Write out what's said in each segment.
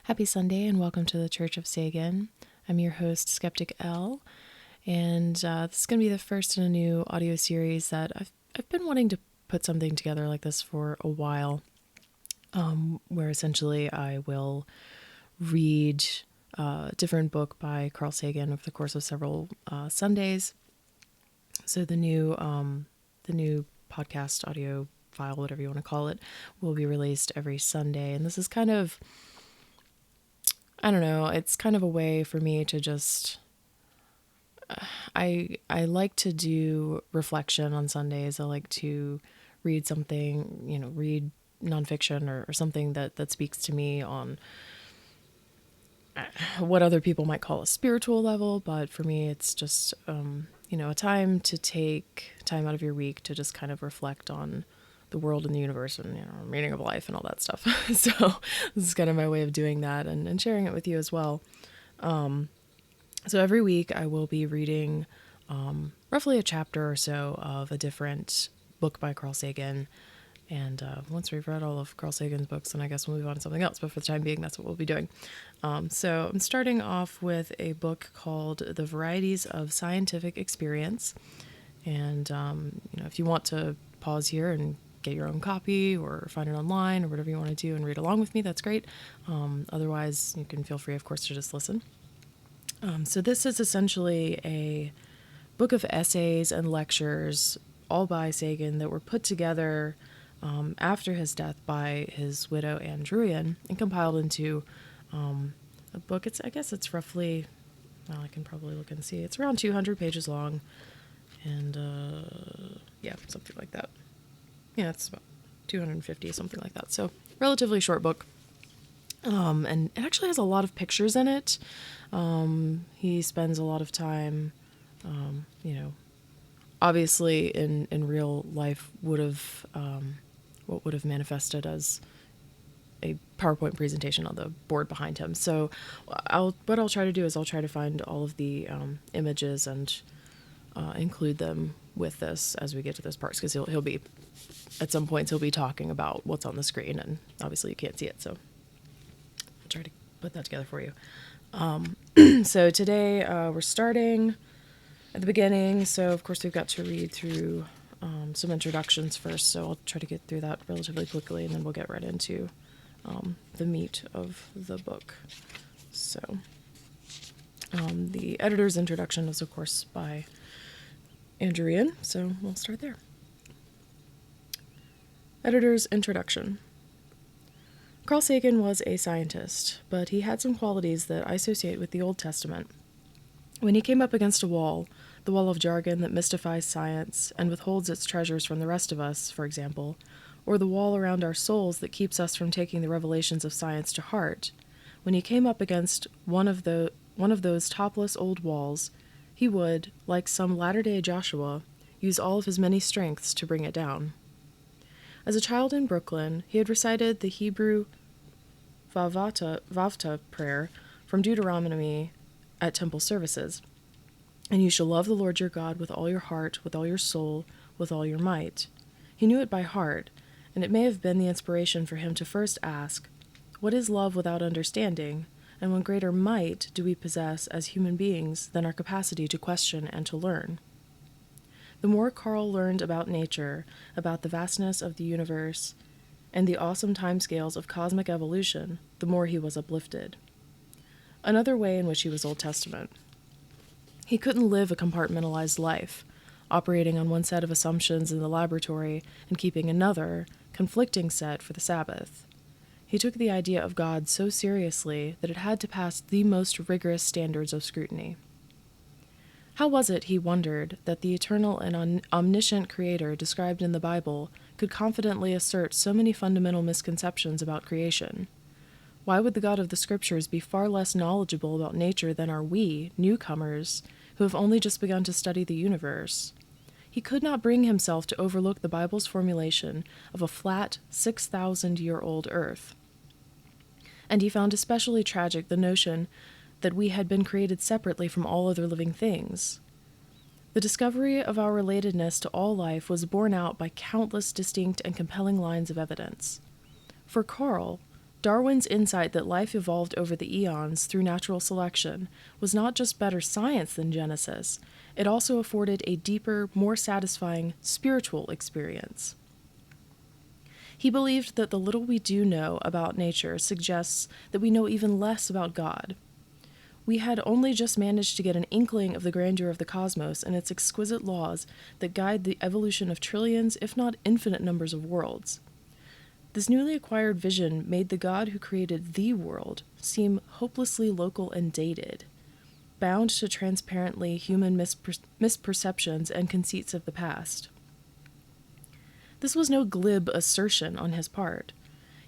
Happy Sunday and welcome to the Church of Sagan. I'm your host, Skeptic Elle, and this is going to be the first in a new audio series that I've been wanting to put something together like this for a while, where essentially I will read a different book by Carl Sagan over the course of several Sundays. So the new podcast audio file, whatever you want to call it, will be released every Sunday, and this is kind of, I don't know, it's kind of a way for me to just, I like to do reflection on Sundays. I like to read something, read nonfiction or something that speaks to me on what other people might call a spiritual level. But for me, it's just, a time to take time out of your week to just kind of reflect on the world and the universe and, meaning of life and all that stuff. So this is kind of my way of doing that and sharing it with you as well. So every week I will be reading roughly a chapter or so of a different book by Carl Sagan. And once we've read all of Carl Sagan's books, then I guess we'll move on to something else. But for the time being, that's what we'll be doing. So I'm starting off with a book called The Varieties of Scientific Experience. And, if you want to pause here and get your own copy or find it online or whatever you want to do and read along with me, that's great. Otherwise, you can feel free, of course, to just listen. So this is essentially a book of essays and lectures, all by Sagan, that were put together after his death by his widow, Anne Druyan, and compiled into a book. I guess it's roughly, well, I can probably look and see. It's around 200 pages long, and something like that. Yeah, it's about 250, something like that. So relatively short book. And it actually has a lot of pictures in it. He spends a lot of time, obviously in real life what would have manifested as a PowerPoint presentation on the board behind him. So what I'll try to do is I'll try to find all of the images and include them with this as we get to this part, because he'll be, at some points, he'll be talking about what's on the screen, and obviously you can't see it, so I'll try to put that together for you. So today we're starting at the beginning, so of course we've got to read through some introductions first, so I'll try to get through that relatively quickly, and then we'll get right into the meat of the book. So the editor's introduction is, of course, by Druyan, so we'll start there. Editor's introduction. Carl Sagan was a scientist, but he had some qualities that I associate with the Old Testament. When he came up against a wall, the wall of jargon that mystifies science and withholds its treasures from the rest of us, for example, or the wall around our souls that keeps us from taking the revelations of science to heart, when he came up against one of those topless old walls, he would, like some latter-day Joshua, use all of his many strengths to bring it down. As a child in Brooklyn, he had recited the Hebrew Vavta prayer from Deuteronomy at temple services. And you shall love the Lord your God with all your heart, with all your soul, with all your might. He knew it by heart, and it may have been the inspiration for him to first ask, what is love without understanding, and what greater might do we possess as human beings than our capacity to question and to learn? The more Carl learned about nature, about the vastness of the universe, and the awesome timescales of cosmic evolution, the more he was uplifted. Another way in which he was Old Testament. He couldn't live a compartmentalized life, operating on one set of assumptions in the laboratory and keeping another, conflicting set for the Sabbath. He took the idea of God so seriously that it had to pass the most rigorous standards of scrutiny. How was it, he wondered, that the eternal and omniscient Creator described in the Bible could confidently assert so many fundamental misconceptions about creation? Why would the God of the Scriptures be far less knowledgeable about nature than are we, newcomers, who have only just begun to study the universe? He could not bring himself to overlook the Bible's formulation of a flat, 6,000-year-old earth. And he found especially tragic the notion that we had been created separately from all other living things. The discovery of our relatedness to all life was borne out by countless distinct and compelling lines of evidence. For Carl, Darwin's insight that life evolved over the eons through natural selection was not just better science than Genesis, it also afforded a deeper, more satisfying spiritual experience. He believed that the little we do know about nature suggests that we know even less about God. We had only just managed to get an inkling of the grandeur of the cosmos and its exquisite laws that guide the evolution of trillions, if not infinite numbers of worlds. This newly acquired vision made the God who created the world seem hopelessly local and dated, bound to transparently human misperceptions and conceits of the past. This was no glib assertion on his part.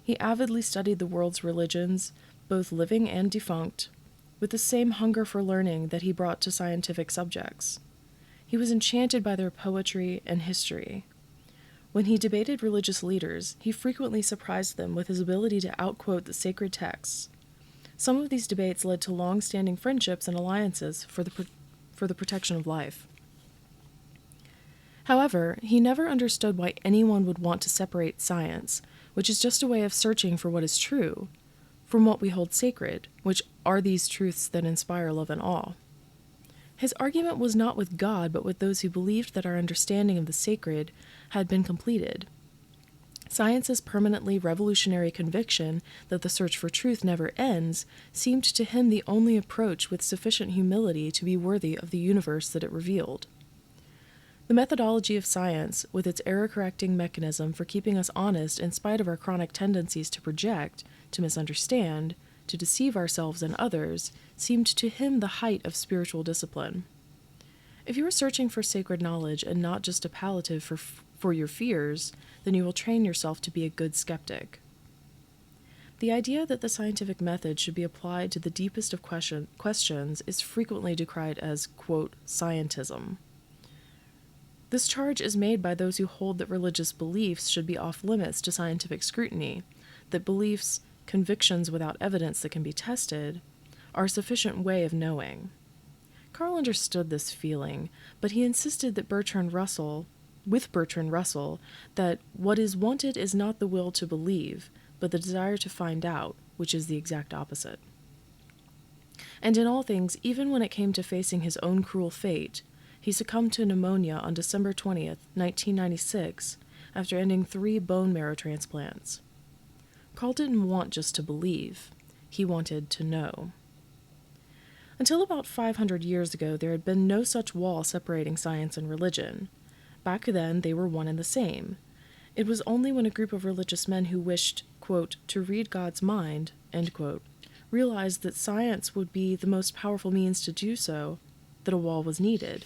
He avidly studied the world's religions, both living and defunct, with the same hunger for learning that he brought to scientific subjects. He was enchanted by their poetry and history. When he debated religious leaders, he frequently surprised them with his ability to outquote the sacred texts. Some of these debates led to long-standing friendships and alliances for the protection of life. However, he never understood why anyone would want to separate science, which is just a way of searching for what is true, from what we hold sacred, which are these truths that inspire love and awe. His argument was not with God, but with those who believed that our understanding of the sacred had been completed. Science's permanently revolutionary conviction that the search for truth never ends seemed to him the only approach with sufficient humility to be worthy of the universe that it revealed. The methodology of science, with its error-correcting mechanism for keeping us honest in spite of our chronic tendencies to project, to misunderstand, to deceive ourselves and others, seemed to him the height of spiritual discipline. If you are searching for sacred knowledge and not just a palliative for your fears, then you will train yourself to be a good skeptic. The idea that the scientific method should be applied to the deepest of questions is frequently decried as, quote, scientism. This charge is made by those who hold that religious beliefs should be off limits to scientific scrutiny, that beliefs, convictions without evidence that can be tested, are a sufficient way of knowing. Carl understood this feeling, but he insisted that Bertrand Russell, that what is wanted is not the will to believe, but the desire to find out, which is the exact opposite. And in all things, even when it came to facing his own cruel fate, he succumbed to pneumonia on December 20th, 1996, after ending 3 bone marrow transplants. Carl didn't want just to believe. He wanted to know. Until about 500 years ago, there had been no such wall separating science and religion. Back then, they were one and the same. It was only when a group of religious men who wished, quote, to read God's mind, end quote, realized that science would be the most powerful means to do so, that a wall was needed.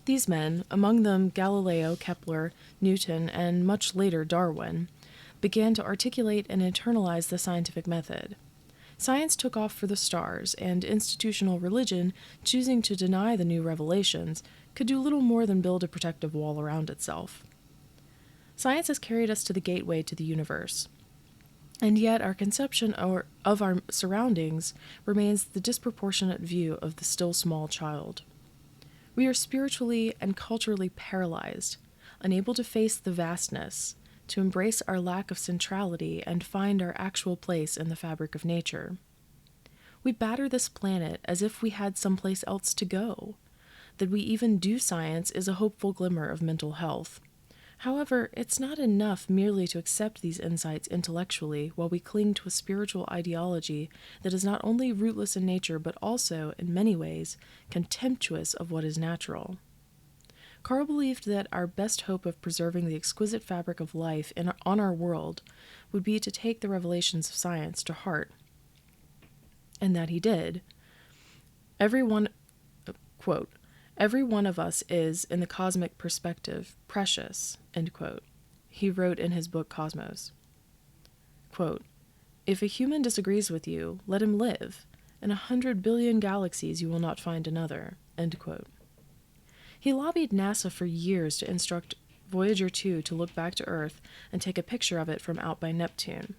These men, among them Galileo, Kepler, Newton, and much later Darwin, began to articulate and internalize the scientific method. Science took off for the stars, and institutional religion, choosing to deny the new revelations, could do little more than build a protective wall around itself. Science has carried us to the gateway to the universe, and yet our conception of our surroundings remains the disproportionate view of the still small child. We are spiritually and culturally paralyzed, unable to face the vastness, to embrace our lack of centrality and find our actual place in the fabric of nature. We batter this planet as if we had someplace else to go. That we even do science is a hopeful glimmer of mental health. However, it's not enough merely to accept these insights intellectually while we cling to a spiritual ideology that is not only rootless in nature but also, in many ways, contemptuous of what is natural. Carl believed that our best hope of preserving the exquisite fabric of life on our world would be to take the revelations of science to heart. And that he did. Every one of us is, in the cosmic perspective, precious, end quote. He wrote in his book Cosmos. Quote, if a human disagrees with you, let him live. In 100 billion galaxies you will not find another, end quote. He lobbied NASA for years to instruct Voyager 2 to look back to Earth and take a picture of it from out by Neptune.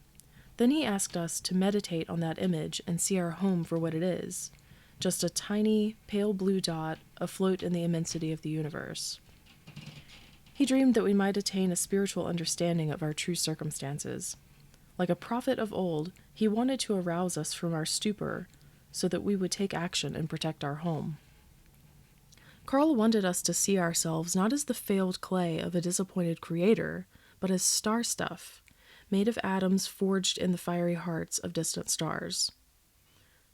Then he asked us to meditate on that image and see our home for what it is, just a tiny, pale blue dot afloat in the immensity of the universe. He dreamed that we might attain a spiritual understanding of our true circumstances. Like a prophet of old, he wanted to arouse us from our stupor so that we would take action and protect our home. Carl wanted us to see ourselves not as the failed clay of a disappointed creator, but as star stuff, made of atoms forged in the fiery hearts of distant stars.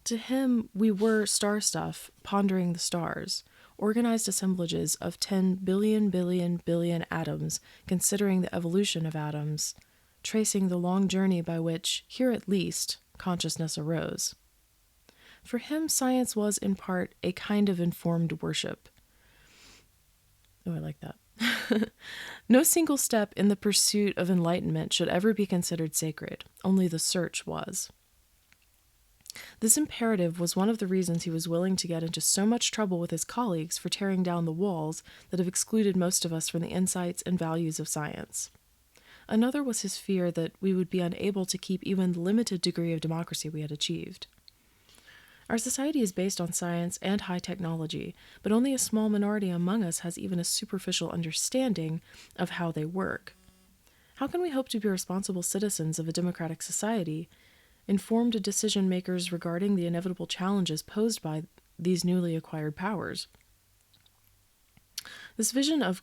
To him, we were star stuff, pondering the stars, organized assemblages of 10 billion atoms, considering the evolution of atoms, tracing the long journey by which, here at least, consciousness arose. For him, science was, in part, a kind of informed worship. Oh, I like that. No single step in the pursuit of enlightenment should ever be considered sacred. Only the search was. This imperative was one of the reasons he was willing to get into so much trouble with his colleagues for tearing down the walls that have excluded most of us from the insights and values of science. Another was his fear that we would be unable to keep even the limited degree of democracy we had achieved. Our society is based on science and high technology, but only a small minority among us has even a superficial understanding of how they work. How can we hope to be responsible citizens of a democratic society, informed decision makers regarding the inevitable challenges posed by these newly acquired powers? This vision of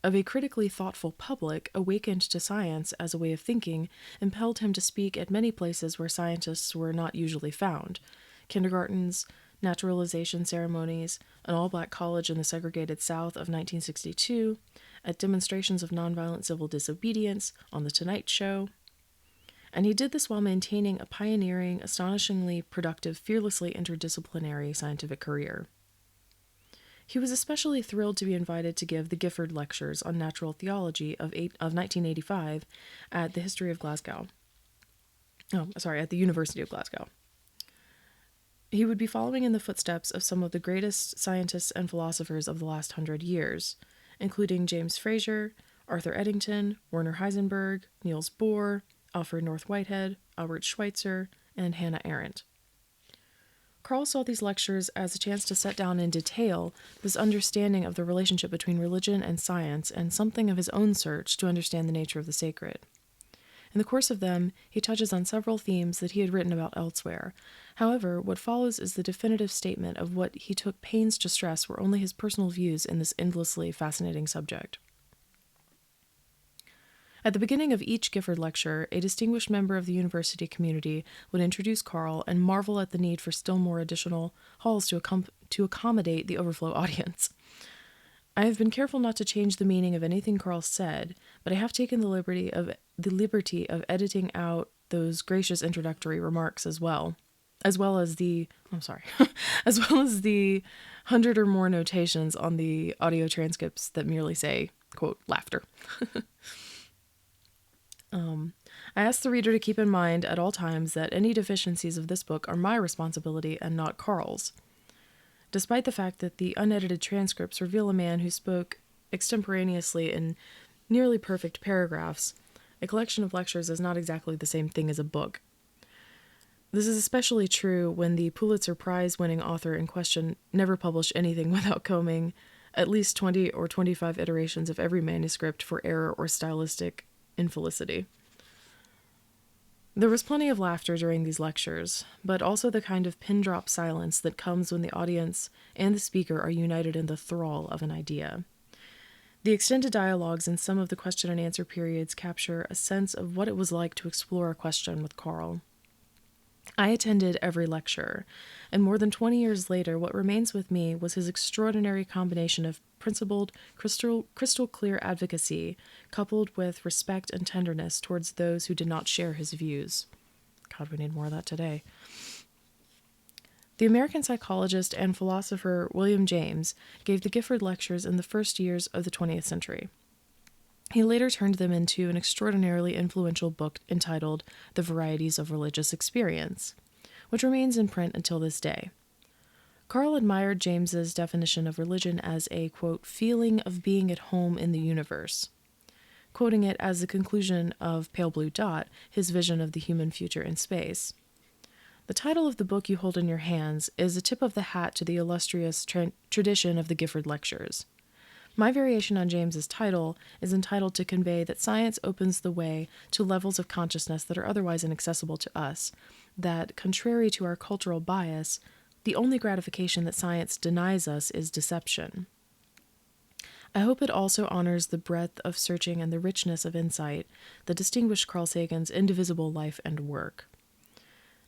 a critically thoughtful public awakened to science as a way of thinking impelled him to speak at many places where scientists were not usually found: kindergartens, naturalization ceremonies, an all-black college in the segregated South of 1962, at demonstrations of nonviolent civil disobedience, on The Tonight Show. And he did this while maintaining a pioneering, astonishingly productive, fearlessly interdisciplinary scientific career. He was especially thrilled to be invited to give the Gifford Lectures on Natural Theology of 1985 at the at the University of Glasgow. He would be following in the footsteps of some of the greatest scientists and philosophers of the last 100 years, including James Frazer, Arthur Eddington, Werner Heisenberg, Niels Bohr, Alfred North Whitehead, Albert Schweitzer, and Hannah Arendt. Carl saw these lectures as a chance to set down in detail this understanding of the relationship between religion and science and something of his own search to understand the nature of the sacred. In the course of them, he touches on several themes that he had written about elsewhere. However, what follows is the definitive statement of what he took pains to stress were only his personal views in this endlessly fascinating subject. At the beginning of each Gifford lecture, a distinguished member of the university community would introduce Carl and marvel at the need for still more additional halls to accommodate the overflow audience. I have been careful not to change the meaning of anything Carl said, but I have taken the liberty of editing out those gracious introductory remarks as well as the 100 or more notations on the audio transcripts that merely say, quote, laughter. I ask the reader to keep in mind at all times that any deficiencies of this book are my responsibility and not Carl's. Despite the fact that the unedited transcripts reveal a man who spoke extemporaneously in nearly perfect paragraphs, a collection of lectures is not exactly the same thing as a book. This is especially true when the Pulitzer Prize-winning author in question never published anything without combing at least 20 or 25 iterations of every manuscript for error or stylistic infelicity. There was plenty of laughter during these lectures, but also the kind of pin-drop silence that comes when the audience and the speaker are united in the thrall of an idea. The extended dialogues in some of the question and answer periods capture a sense of what it was like to explore a question with Carl. I attended every lecture, and more than 20 years later, what remains with me was his extraordinary combination of principled, crystal clear advocacy, coupled with respect and tenderness towards those who did not share his views. God, we need more of that today. The American psychologist and philosopher William James gave the Gifford Lectures in the first years of the 20th century. He later turned them into an extraordinarily influential book entitled The Varieties of Religious Experience, which remains in print until this day. Carl admired James's definition of religion as a, quote, feeling of being at home in the universe, quoting it as the conclusion of Pale Blue Dot, his vision of the human future in space. The title of the book you hold in your hands is a tip of the hat to the illustrious tradition of the Gifford Lectures. My variation on James's title is entitled to convey that science opens the way to levels of consciousness that are otherwise inaccessible to us, that, contrary to our cultural bias, the only gratification that science denies us is deception. I hope it also honors the breadth of searching and the richness of insight that distinguished Carl Sagan's indivisible life and work.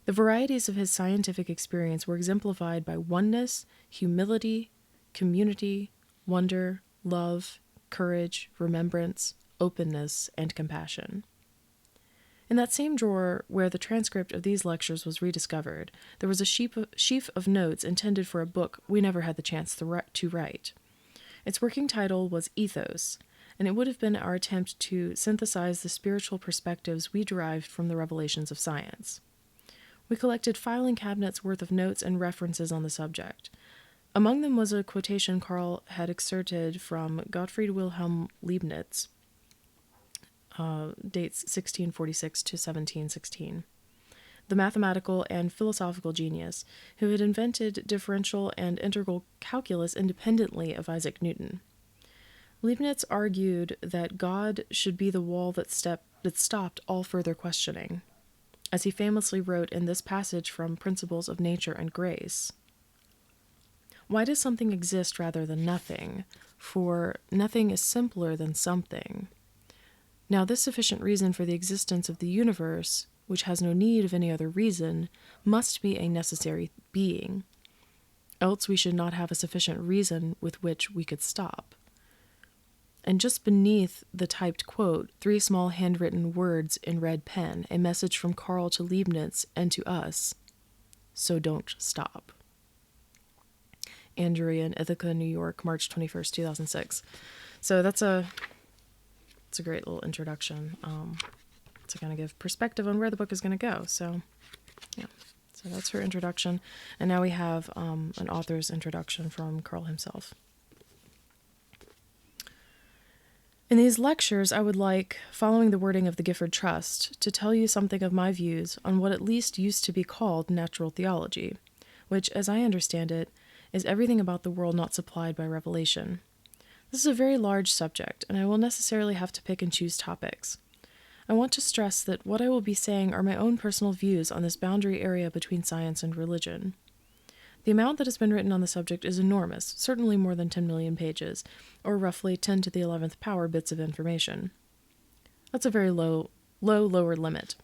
The varieties of his scientific experience were exemplified by oneness, humility, community, wonder, love, courage, remembrance, openness, and compassion. In that same drawer where the transcript of these lectures was rediscovered, there was a sheaf of notes intended for a book we never had the chance to write. Its working title was Ethos, and it would have been our attempt to synthesize the spiritual perspectives we derived from the revelations of science. We collected filing cabinets worth of notes and references on the subject. Among them was a quotation Carl had excerpted from Gottfried Wilhelm Leibniz, dates 1646 to 1716, the mathematical and philosophical genius who had invented differential and integral calculus independently of Isaac Newton. Leibniz argued that God should be the wall that stopped all further questioning, as he famously wrote in this passage from Principles of Nature and Grace. Why does something exist rather than nothing? For nothing is simpler than something. Now this sufficient reason for the existence of the universe, which has no need of any other reason, must be a necessary being. Else we should not have a sufficient reason with which we could stop. And just beneath the typed quote, 3 small handwritten words in red pen, a message from Carl to Leibniz and to us: so don't stop. Anne Druyan, Ithaca, New York, March 21st, 2006. So it's a great little introduction to kind of give perspective on where the book is going to go. So, yeah. So that's her introduction. And now we have an author's introduction from Carl himself. In these lectures, I would like, following the wording of the Gifford Trust, to tell you something of my views on what at least used to be called natural theology, which, as I understand it, is everything about the world not supplied by revelation. This is a very large subject, and I will necessarily have to pick and choose topics. I want to stress that what I will be saying are my own personal views on this boundary area between science and religion. The amount that has been written on the subject is enormous, certainly more than 10 million pages, or roughly 10 to the 11th power bits of information. That's a very lower limit.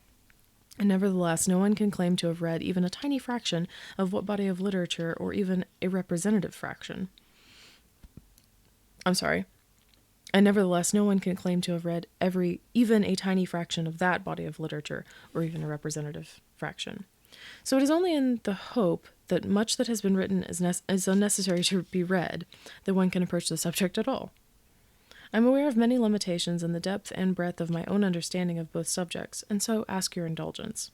And nevertheless, no one can claim to have read even a tiny fraction of what body of literature, or even a representative fraction. And nevertheless, no one can claim to have read even a tiny fraction of that body of literature, or even a representative fraction. So it is only in the hope that much that has been written is unnecessary to be read that one can approach the subject at all. I'm aware of many limitations in the depth and breadth of my own understanding of both subjects, and so ask your indulgence.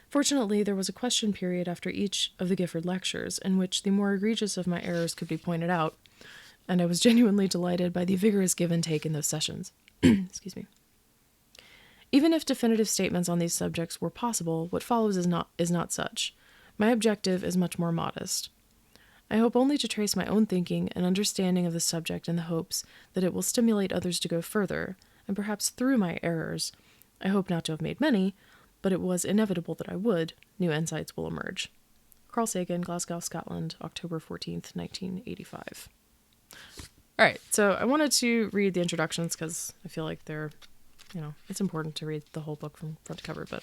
Fortunately, there was a question period after each of the Gifford lectures in which the more egregious of my errors could be pointed out, and I was genuinely delighted by the vigorous give and take in those sessions. Excuse me. Even if definitive statements on these subjects were possible, what follows is not such. My objective is much more modest. I hope only to trace my own thinking and understanding of the subject in the hopes that it will stimulate others to go further, and perhaps through my errors, I hope not to have made many, but it was inevitable that I would, new insights will emerge. Carl Sagan, Glasgow, Scotland, October 14th, 1985. All right, so I wanted to read the introductions because I feel like they're, it's important to read the whole book from front to cover, but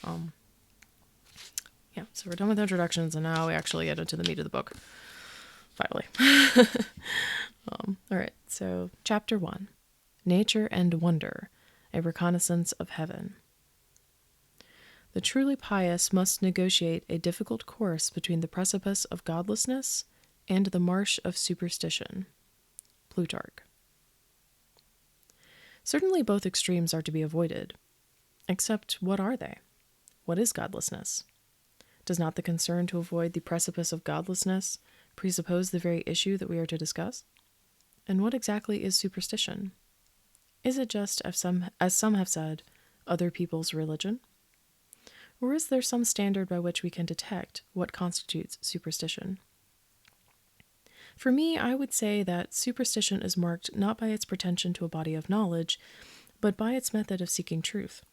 yeah, so we're done with introductions, and now we actually get into the meat of the book. Finally. All right, so Chapter 1, Nature and Wonder, a Reconnaissance of Heaven. The truly pious must negotiate a difficult course between the precipice of godlessness and the marsh of superstition. Plutarch. Certainly both extremes are to be avoided. Except what are they? What is godlessness? Does not the concern to avoid the precipice of godlessness presuppose the very issue that we are to discuss? And what exactly is superstition? Is it just, as some have said, other people's religion? Or is there some standard by which we can detect what constitutes superstition? For me, I would say that superstition is marked not by its pretension to a body of knowledge, but by its method of seeking truth.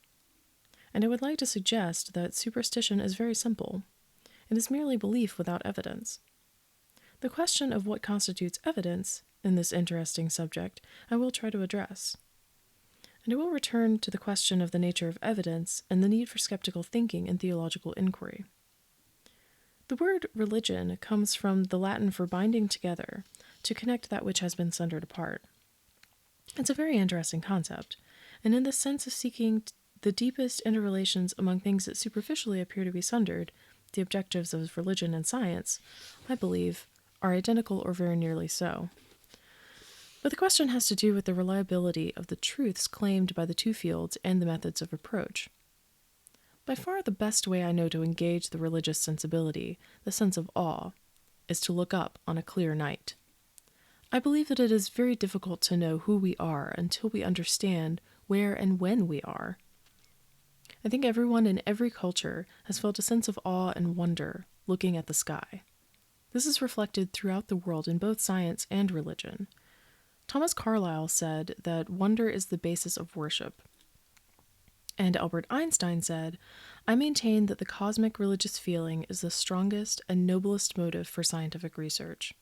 And I would like to suggest that superstition is very simple. It is merely belief without evidence. The question of what constitutes evidence in this interesting subject I will try to address. And I will return to the question of the nature of evidence and the need for skeptical thinking and theological inquiry. The word religion comes from the Latin for binding together, to connect that which has been sundered apart. It's a very interesting concept, and in the sense of seeking the deepest interrelations among things that superficially appear to be sundered, the objectives of religion and science, I believe, are identical or very nearly so. But the question has to do with the reliability of the truths claimed by the two fields and the methods of approach. By far the best way I know to engage the religious sensibility, the sense of awe, is to look up on a clear night. I believe that it is very difficult to know who we are until we understand where and when we are. I think everyone in every culture has felt a sense of awe and wonder looking at the sky. This is reflected throughout the world in both science and religion. Thomas Carlyle said that wonder is the basis of worship. And Albert Einstein said, "I maintain that the cosmic religious feeling is the strongest and noblest motive for scientific research."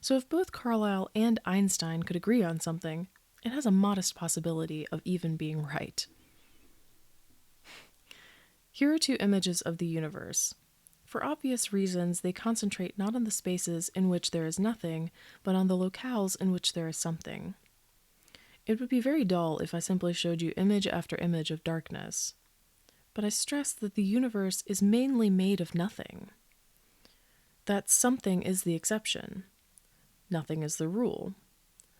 So if both Carlyle and Einstein could agree on something, it has a modest possibility of even being right. Here are two images of the universe. For obvious reasons, they concentrate not on the spaces in which there is nothing, but on the locales in which there is something. It would be very dull if I simply showed you image after image of darkness. But I stress that the universe is mainly made of nothing. That something is the exception. Nothing is the rule.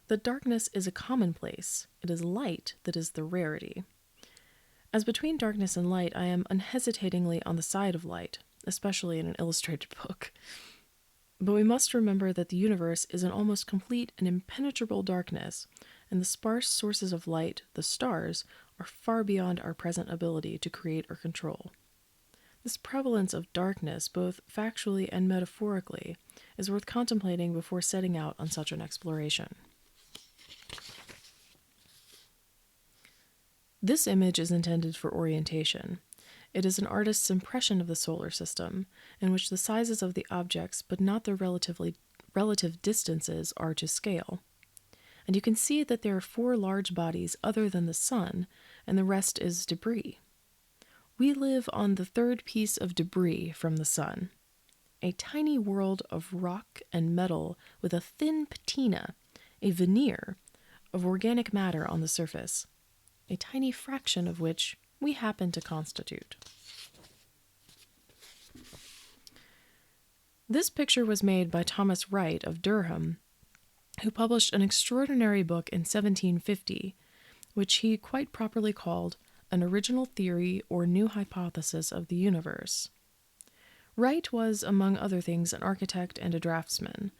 That darkness is a commonplace. It is light that is the rarity. As between darkness and light, I am unhesitatingly on the side of light, especially in an illustrated book. But we must remember that the universe is an almost complete and impenetrable darkness, and the sparse sources of light, the stars, are far beyond our present ability to create or control. This prevalence of darkness, both factually and metaphorically, is worth contemplating before setting out on such an exploration. This image is intended for orientation. It is an artist's impression of the solar system, in which the sizes of the objects, but not their relative distances, are to scale. And you can see that there are 4 large bodies other than the sun, and the rest is debris. We live on the 3rd piece of debris from the sun, a tiny world of rock and metal with a thin patina, a veneer, of organic matter on the surface, a tiny fraction of which we happen to constitute. This picture was made by Thomas Wright of Durham, who published an extraordinary book in 1750, which he quite properly called An Original Theory or New Hypothesis of the Universe. Wright was, among other things, an architect and a draftsman.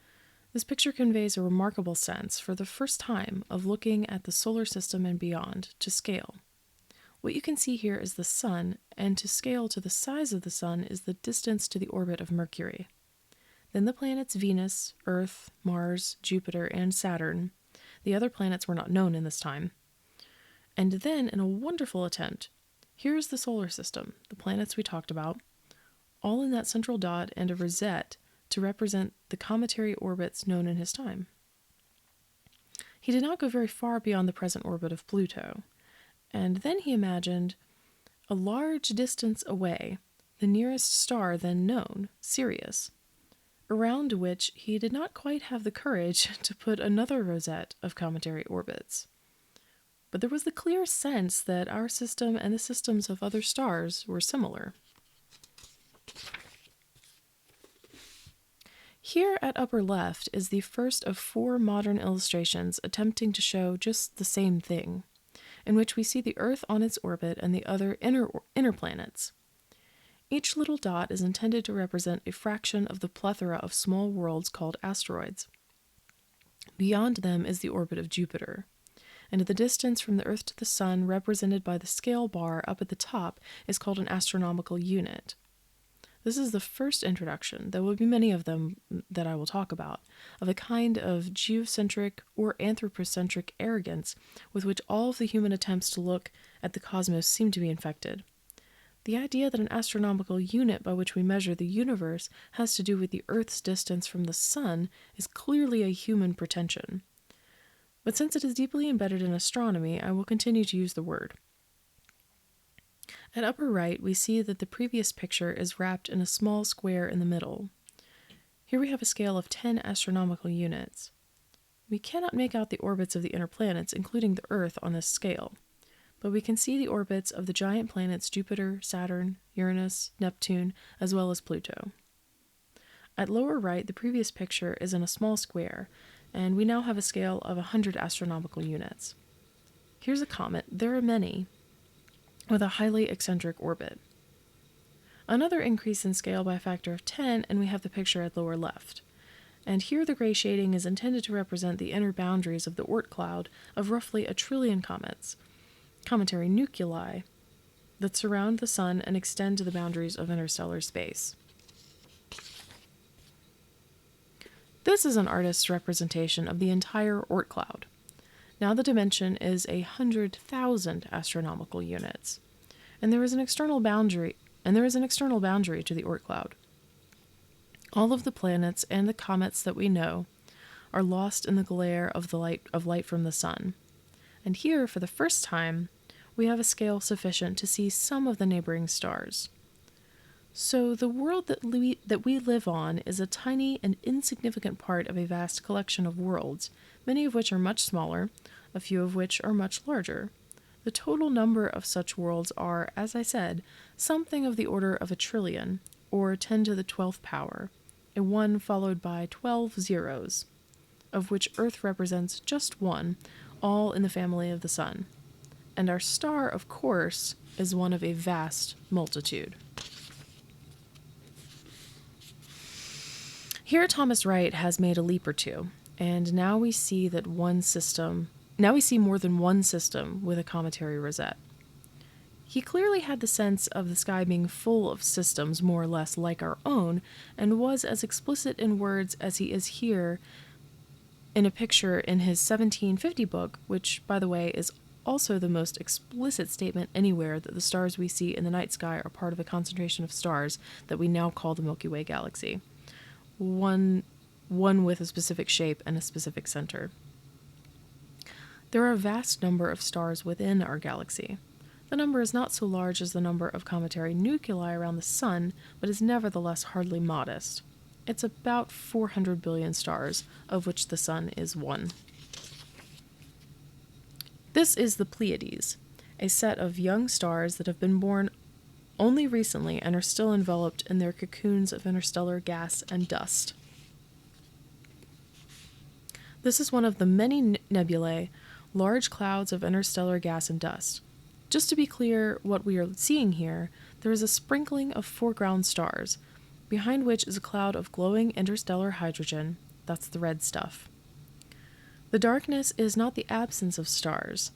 This picture conveys a remarkable sense, for the first time, of looking at the solar system and beyond, to scale. What you can see here is the sun, and to scale to the size of the sun is the distance to the orbit of Mercury. Then the planets Venus, Earth, Mars, Jupiter, and Saturn. The other planets were not known in this time. And then, in a wonderful attempt, here is the solar system, the planets we talked about, all in that central dot and a rosette to represent the cometary orbits known in his time. He did not go very far beyond the present orbit of Pluto, and then he imagined a large distance away, the nearest star then known, Sirius, around which he did not quite have the courage to put another rosette of cometary orbits. But there was the clear sense that our system and the systems of other stars were similar. Here at upper left is the first of 4 modern illustrations attempting to show just the same thing, in which we see the Earth on its orbit and the other inner planets. Each little dot is intended to represent a fraction of the plethora of small worlds called asteroids. Beyond them is the orbit of Jupiter, and the distance from the Earth to the Sun, represented by the scale bar up at the top, is called an astronomical unit. This is the first introduction, there will be many of them that I will talk about, of a kind of geocentric or anthropocentric arrogance with which all of the human attempts to look at the cosmos seem to be infected. The idea that an astronomical unit by which we measure the universe has to do with the Earth's distance from the Sun is clearly a human pretension. But since it is deeply embedded in astronomy, I will continue to use the word. At upper right, we see that the previous picture is wrapped in a small square in the middle. Here we have a scale of 10 astronomical units. We cannot make out the orbits of the inner planets, including the Earth, on this scale, but we can see the orbits of the giant planets Jupiter, Saturn, Uranus, Neptune, as well as Pluto. At lower right, the previous picture is in a small square, and we now have a scale of 100 astronomical units. Here's a comet, there are many, with a highly eccentric orbit. Another increase in scale by a factor of 10, and we have the picture at lower left. And here the gray shading is intended to represent the inner boundaries of the Oort cloud of roughly 1 trillion comets, cometary nuclei, that surround the Sun and extend to the boundaries of interstellar space. This is an artist's representation of the entire Oort cloud. Now the dimension is 100,000 astronomical units, and there is an external boundary to the Oort cloud. All of the planets and the comets that we know are lost in the glare of light from the Sun. And here, for the first time, we have a scale sufficient to see some of the neighboring stars. So the world that we live on is a tiny and insignificant part of a vast collection of worlds, many of which are much smaller, a few of which are much larger. The total number of such worlds are, as I said, something of the order of 1 trillion, or 10 to the 12th power, a 1 followed by 12 zeros, of which Earth represents just 1, all in the family of the Sun. And our star, of course, is one of a vast multitude. Here Thomas Wright has made a leap or two, and now we see more than one system with a cometary rosette. He clearly had the sense of the sky being full of systems more or less like our own, and was as explicit in words as he is here in a picture in his 1750 book, which, by the way, is also the most explicit statement anywhere that the stars we see in the night sky are part of a concentration of stars that we now call the Milky Way galaxy. One with a specific shape and a specific center. There are a vast number of stars within our galaxy. The number is not so large as the number of cometary nuclei around the Sun, but is nevertheless hardly modest. It's about 400 billion stars, of which the Sun is one. This is the Pleiades, a set of young stars that have been born only recently and are still enveloped in their cocoons of interstellar gas and dust. This is one of the many nebulae, large clouds of interstellar gas and dust. Just to be clear what we are seeing here, there is a sprinkling of foreground stars, behind which is a cloud of glowing interstellar hydrogen. That's the red stuff. The darkness is not the absence of stars.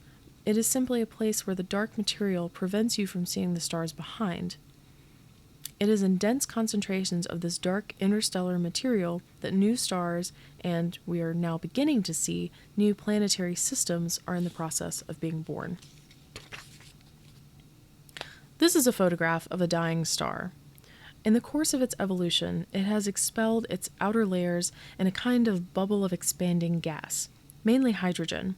It is simply a place where the dark material prevents you from seeing the stars behind. It is in dense concentrations of this dark interstellar material that new stars, and we are now beginning to see, new planetary systems are in the process of being born. This is a photograph of a dying star. In the course of its evolution, it has expelled its outer layers in a kind of bubble of expanding gas, mainly hydrogen.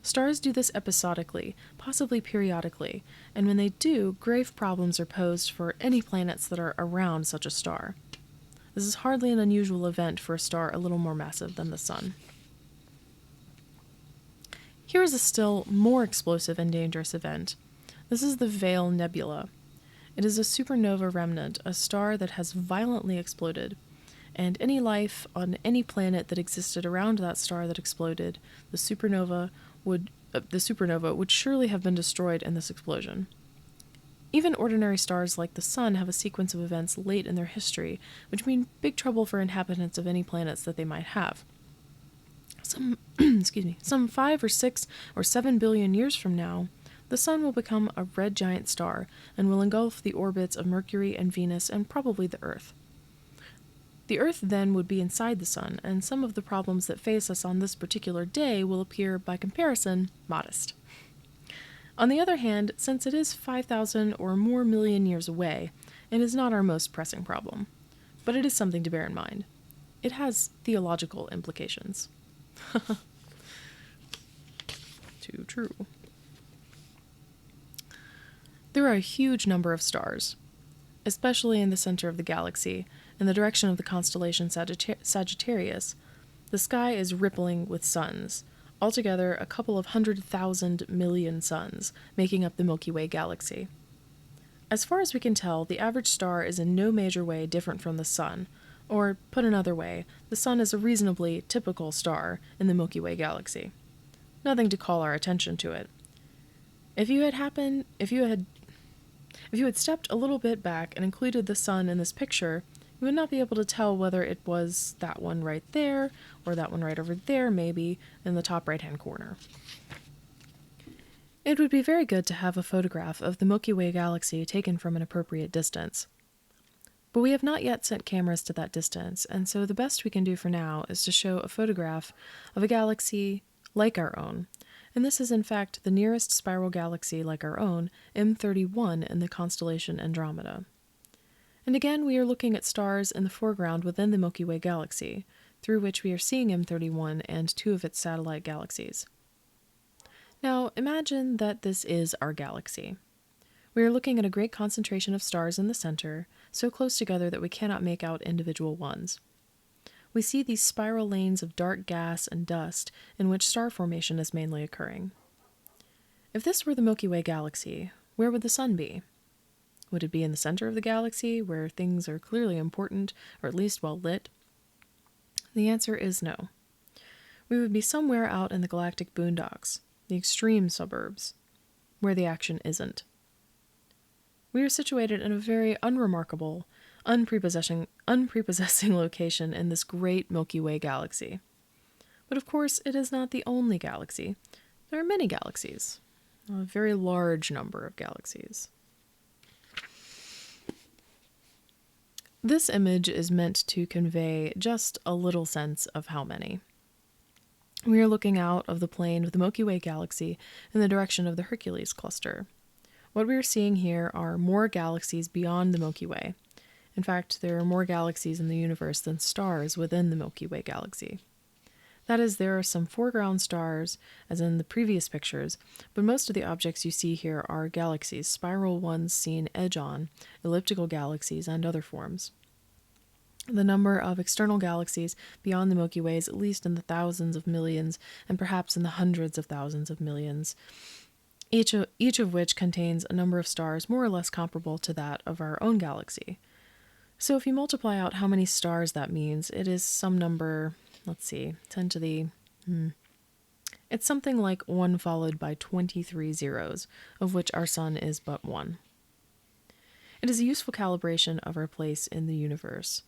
Stars do this episodically, possibly periodically, and when they do, grave problems are posed for any planets that are around such a star. This is hardly an unusual event for a star a little more massive than the Sun. Here is a still more explosive and dangerous event. This is the Veil Nebula. It is a supernova remnant, a star that has violently exploded, and any life on any planet that existed around that star that exploded, the supernova would surely have been destroyed in this explosion. Even ordinary stars like the Sun have a sequence of events late in their history, which mean big trouble for inhabitants of any planets that they might have. Some 5 or 6 or 7 billion years from now, the Sun will become a red giant star and will engulf the orbits of Mercury and Venus and probably the Earth. The Earth then would be inside the Sun, and some of the problems that face us on this particular day will appear, by comparison, modest. On the other hand, since it is 5,000 or more million years away, it is not our most pressing problem. But it is something to bear in mind. It has theological implications. Too true. There are a huge number of stars, especially in the center of the galaxy, in the direction of the constellation Sagittarius. The sky is rippling with suns, altogether a couple of 100,000 million suns, making up the Milky Way galaxy. As far as we can tell, the average star is in no major way different from the Sun, or, put another way, the Sun is a reasonably typical star in the Milky Way galaxy. Nothing to call our attention to it. If you had stepped a little bit back and included the Sun in this picture, you would not be able to tell whether it was that one right there, or that one right over there, maybe, in the top right-hand corner. It would be very good to have a photograph of the Milky Way galaxy taken from an appropriate distance. But we have not yet sent cameras to that distance, and so the best we can do for now is to show a photograph of a galaxy like our own, and this is in fact the nearest spiral galaxy like our own, M31 in the constellation Andromeda. And again, we are looking at stars in the foreground within the Milky Way galaxy, through which we are seeing M31 and two of its satellite galaxies. Now, imagine that this is our galaxy. We are looking at a great concentration of stars in the center, so close together that we cannot make out individual ones. We see these spiral lanes of dark gas and dust in which star formation is mainly occurring. If this were the Milky Way galaxy, where would the Sun be? Would it be in the center of the galaxy, where things are clearly important, or at least well lit? The answer is no. We would be somewhere out in the galactic boondocks, the extreme suburbs, where the action isn't. We are situated in a very unremarkable, unprepossessing location in this great Milky Way galaxy. But of course, it is not the only galaxy. There are many galaxies, a very large number of galaxies. This image is meant to convey just a little sense of how many. We are looking out of the plane of the Milky Way galaxy in the direction of the Hercules cluster. What we are seeing here are more galaxies beyond the Milky Way. In fact, there are more galaxies in the universe than stars within the Milky Way galaxy. That is, there are some foreground stars, as in the previous pictures, but most of the objects you see here are galaxies, spiral ones seen edge-on, elliptical galaxies, and other forms. The number of external galaxies beyond the Milky Way is at least in the thousands of millions, and perhaps in the hundreds of thousands of millions, each of which contains a number of stars more or less comparable to that of our own galaxy. So if you multiply out how many stars that means, it is some number, let's see, 10 to the... It's something like 1 followed by 23 zeros, of which our Sun is but 1. It is a useful calibration of our place in the universe.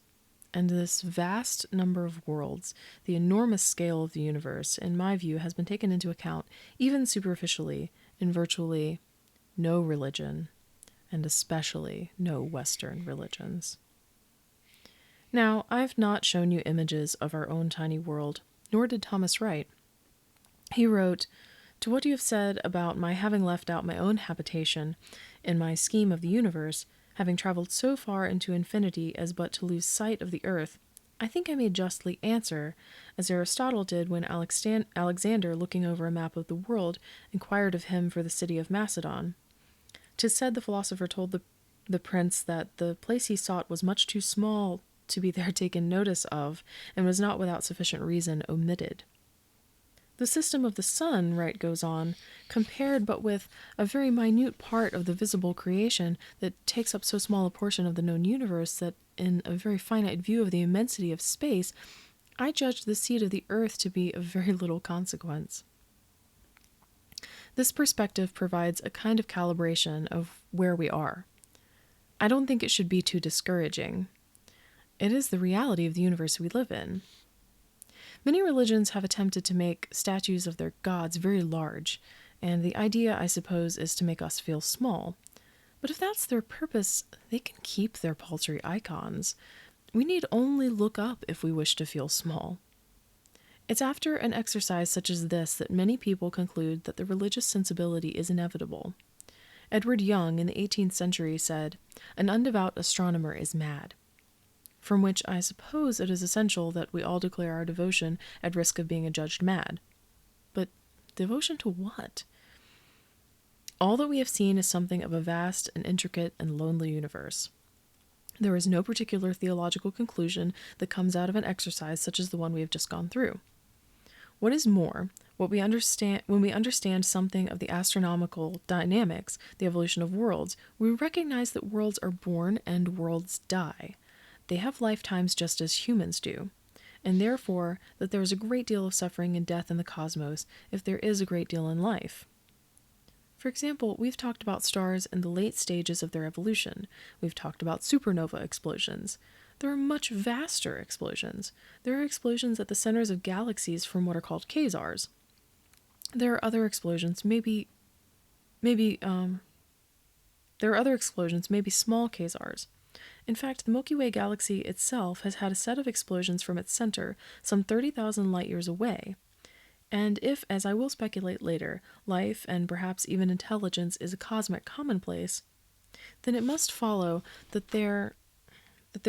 And this vast number of worlds, the enormous scale of the universe, in my view, has been taken into account, even superficially, in virtually no religion, and especially no Western religions. Now, I've not shown you images of our own tiny world, nor did Thomas Wright. He wrote, "To what you have said about my having left out my own habitation in my scheme of the universe, having traveled so far into infinity as but to lose sight of the earth, I think I may justly answer, as Aristotle did when Alexander, looking over a map of the world, inquired of him for the city of Macedon. 'Tis said the philosopher told the prince that the place he sought was much too small to be there taken notice of, and was not without sufficient reason omitted. The system of the sun, Wright goes on, compared but with a very minute part of the visible creation that takes up so small a portion of the known universe that, in a very finite view of the immensity of space, I judged the seat of the earth to be of very little consequence. This perspective provides a kind of calibration of where we are. I don't think it should be too discouraging. It is the reality of the universe we live in. Many religions have attempted to make statues of their gods very large, And the idea, I suppose, is to make us feel small. But if that's their purpose, they can keep their paltry icons. We need only look up if we wish to feel small. It's after an exercise such as this that many people conclude that the religious sensibility is inevitable. Edward Young in the 18th century said, "An undevout astronomer is mad," from which I suppose it is essential that we all declare our devotion at risk of being adjudged mad. But devotion to what? All that we have seen is something of a vast and intricate and lonely universe. There is no particular theological conclusion that comes out of an exercise such as the one we have just gone through. What is more, when we understand something of the astronomical dynamics, the evolution of worlds, we recognize that worlds are born and worlds die. They have lifetimes just as humans do, and therefore that there is a great deal of suffering and death in the cosmos if there is a great deal in life. For example, we've talked about stars in the late stages of their evolution. We've talked about supernova explosions. There are much vaster explosions. There are explosions at the centers of galaxies from what are called quasars. There are other explosions, maybe small quasars. In fact, the Milky Way galaxy itself has had a set of explosions from its center, some 30,000 light-years away. And if, as I will speculate later, life and perhaps even intelligence is a cosmic commonplace, then it must follow that there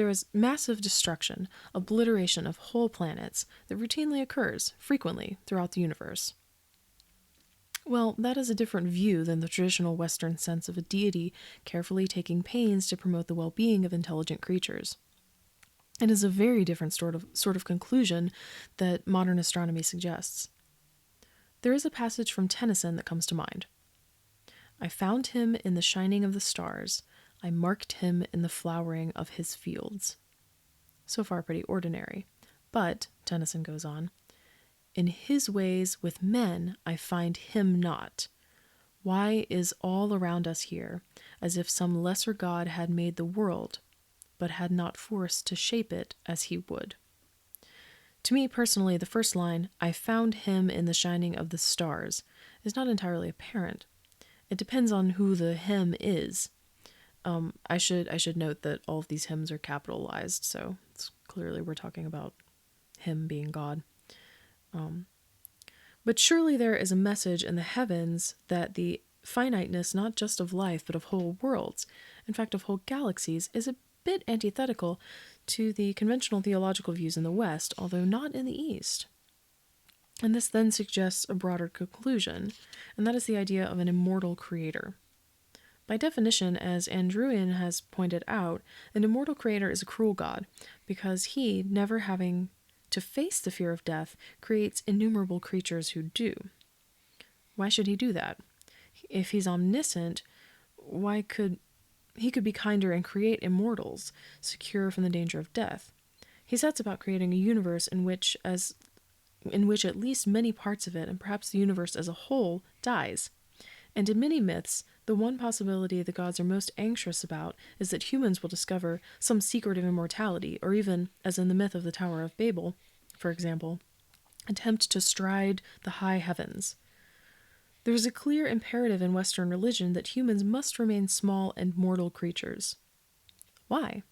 is massive destruction, obliteration of whole planets that routinely occurs, frequently, throughout the universe. Well, that is a different view than the traditional Western sense of a deity carefully taking pains to promote the well-being of intelligent creatures. It is a very different sort of conclusion that modern astronomy suggests. There is a passage from Tennyson that comes to mind. "I found him in the shining of the stars. I marked him in the flowering of his fields." So far pretty ordinary. But, Tennyson goes on, "In his ways with men I find him not. Why is all around us here, as if some lesser god had made the world, but had not force to shape it as he would?" To me personally, the first line, "I found him in the shining of the stars," is not entirely apparent. It depends on who the him is. I should note that all of these hymns are capitalized, so it's clearly we're talking about him being God. But surely there is a message in the heavens that the finiteness not just of life but of whole worlds, in fact of whole galaxies, is a bit antithetical to the conventional theological views in the West, although not in the East. And this then suggests a broader conclusion, and that is the idea of an immortal creator. By definition, as Druyan has pointed out, an immortal creator is a cruel god, because he, never having to face the fear of death, creates innumerable creatures who do. Why should he do that? If he's omniscient, he could be kinder and create immortals, secure from the danger of death. He sets about creating a universe in which at least many parts of it, and perhaps the universe as a whole, dies. And in many myths, the one possibility the gods are most anxious about is that humans will discover some secret of immortality, or even, as in the myth of the Tower of Babel, for example, attempt to stride the high heavens. There is a clear imperative in Western religion that humans must remain small and mortal creatures. Why?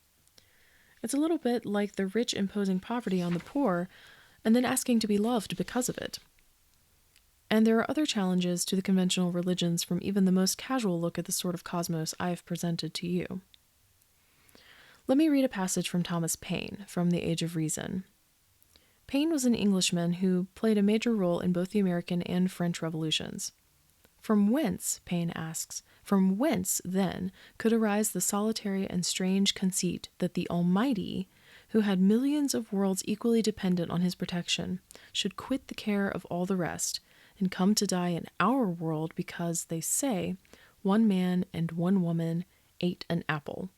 It's a little bit like the rich imposing poverty on the poor, and then asking to be loved because of it. And there are other challenges to the conventional religions from even the most casual look at the sort of cosmos I have presented to you. Let me read a passage from Thomas Paine, from The Age of Reason. Paine was an Englishman who played a major role in both the American and French revolutions. From whence, Paine asks, from whence, then, could arise the solitary and strange conceit that the Almighty, who had millions of worlds equally dependent on his protection, should quit the care of all the rest, and come to die in our world because, they say, one man and one woman ate an apple?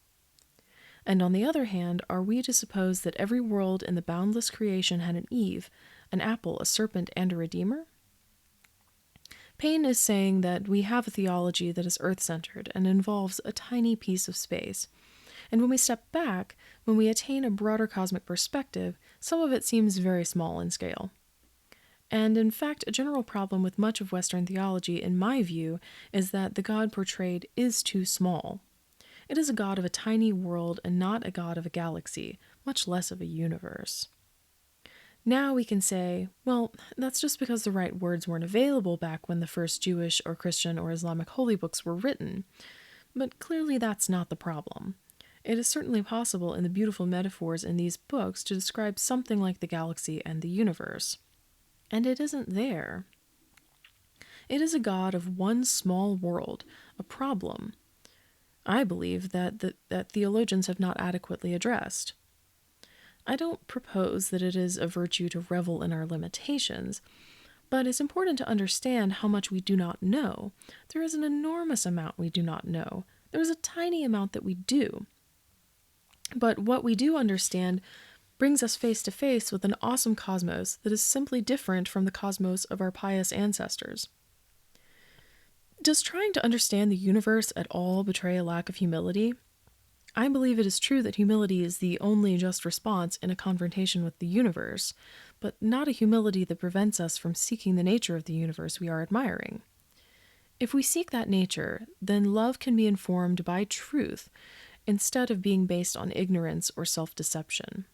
And on the other hand, are we to suppose that every world in the boundless creation had an Eve, an apple, a serpent, and a Redeemer? Paine is saying that we have a theology that is earth-centered and involves a tiny piece of space. And when we step back, when we attain a broader cosmic perspective, some of it seems very small in scale. And in fact, a general problem with much of Western theology, in my view, is that the God portrayed is too small. It is a God of a tiny world and not a God of a galaxy, much less of a universe. Now we can say, well, that's just because the right words weren't available back when the first Jewish or Christian or Islamic holy books were written. But clearly that's not the problem. It is certainly possible in the beautiful metaphors in these books to describe something like the galaxy and the universe. And it isn't there. It is a God of one small world, a problem, I believe, that theologians have not adequately addressed. I don't propose that it is a virtue to revel in our limitations, but it's important to understand how much we do not know. There is an enormous amount we do not know. There is a tiny amount that we do. But what we do understand brings us face to face with an awesome cosmos that is simply different from the cosmos of our pious ancestors. Does trying to understand the universe at all betray a lack of humility? I believe it is true that humility is the only just response in a confrontation with the universe, but not a humility that prevents us from seeking the nature of the universe we are admiring. If we seek that nature, then love can be informed by truth instead of being based on ignorance or self-deception.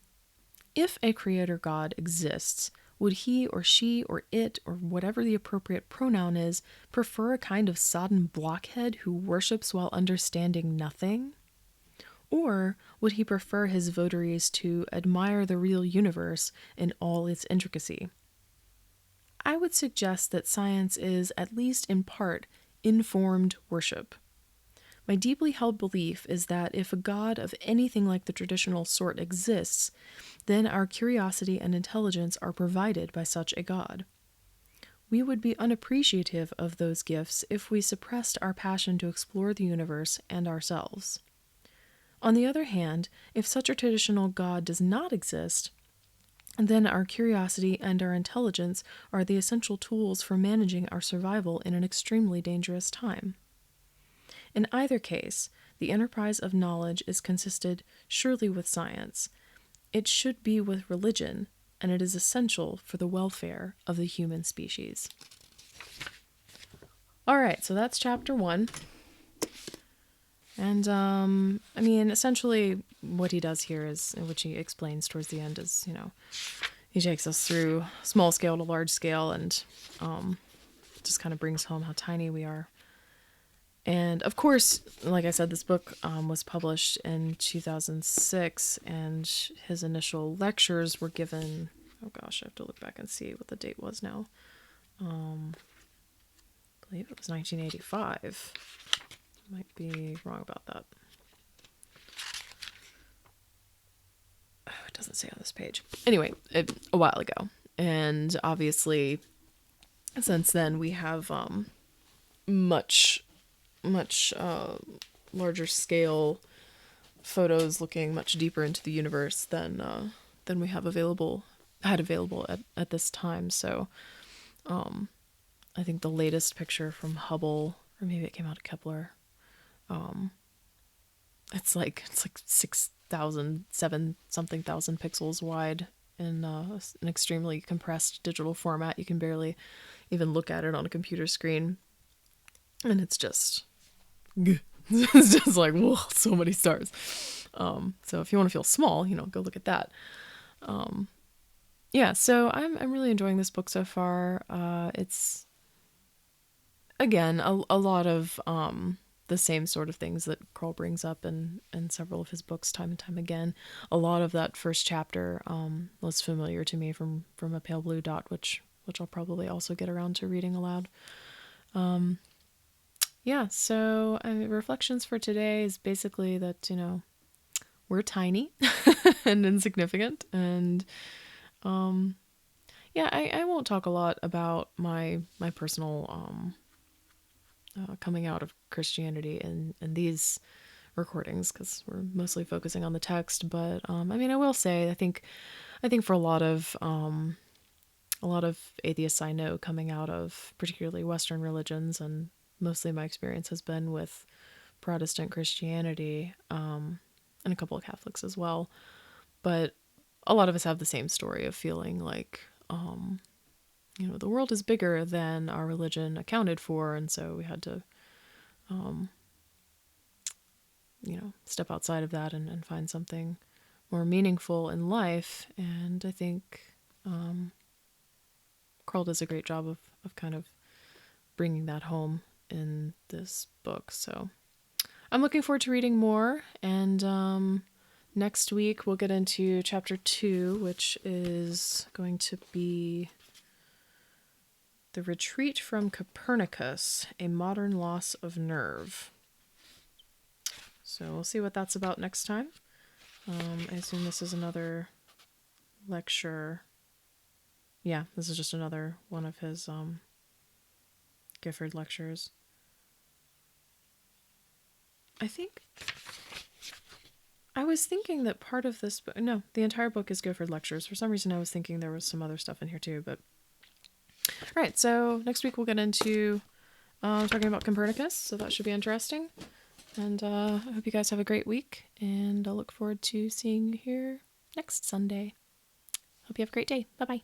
If a creator God exists, would he or she or it or whatever the appropriate pronoun is prefer a kind of sodden blockhead who worships while understanding nothing? Or would he prefer his votaries to admire the real universe in all its intricacy? I would suggest that science is, at least in part, informed worship. My deeply held belief is that if a God of anything like the traditional sort exists, then our curiosity and intelligence are provided by such a God. We would be unappreciative of those gifts if we suppressed our passion to explore the universe and ourselves. On the other hand, if such a traditional God does not exist, then our curiosity and our intelligence are the essential tools for managing our survival in an extremely dangerous time. In either case, the enterprise of knowledge is consisted surely with science. It should be with religion, and it is essential for the welfare of the human species. All right, so that's chapter 1. And, essentially what he does here is, which he explains towards the end, is, he takes us through small scale to large scale and just kind of brings home how tiny we are. And, of course, like I said, this book was published in 2006, and his initial lectures were given, oh gosh, I have to look back and see what the date was now. I believe it was 1985. Might be wrong about that. Oh, it doesn't say on this page. Anyway, a while ago. And obviously, since then, we have much larger scale photos looking much deeper into the universe than we had available at this time. So I think the latest picture from Hubble, or maybe it came out of Kepler, it's like 7,000 thousand pixels wide in an extremely compressed digital format. You can barely even look at it on a computer screen, and it's just it's just like, whoa, so many stars. So if you want to feel small, go look at that. Yeah, so I'm really enjoying this book so far. It's again a lot of the same sort of things that Kroll brings up in several of his books time and time again. A lot of that first chapter was familiar to me from A Pale Blue Dot, which I'll probably also get around to reading aloud. Yeah, so reflections for today is basically that, we're tiny and insignificant. And yeah, I won't talk a lot about my personal coming out of Christianity in these recordings, because we're mostly focusing on the text. But I will say, I think for a lot of atheists I know coming out of particularly Western religions, and mostly my experience has been with Protestant Christianity, and a couple of Catholics as well. But a lot of us have the same story of feeling like the world is bigger than our religion accounted for, and so we had to, step outside of that and find something more meaningful in life. And I think Carl does a great job of kind of bringing that home in this book. So I'm looking forward to reading more. And next week we'll get into chapter 2, which is going to be The Retreat from Copernicus, A Modern Loss of Nerve. So we'll see what that's about next time. I assume this is another lecture. Yeah, this is just another one of his Gifford lectures. I was thinking that part of this book, no, the entire book is Gifford lectures. For some reason I was thinking there was some other stuff in here too, but all right, so next week we'll get into talking about Copernicus, so that should be interesting. And I hope you guys have a great week, and I'll look forward to seeing you here next Sunday. Hope you have a great day. Bye-bye.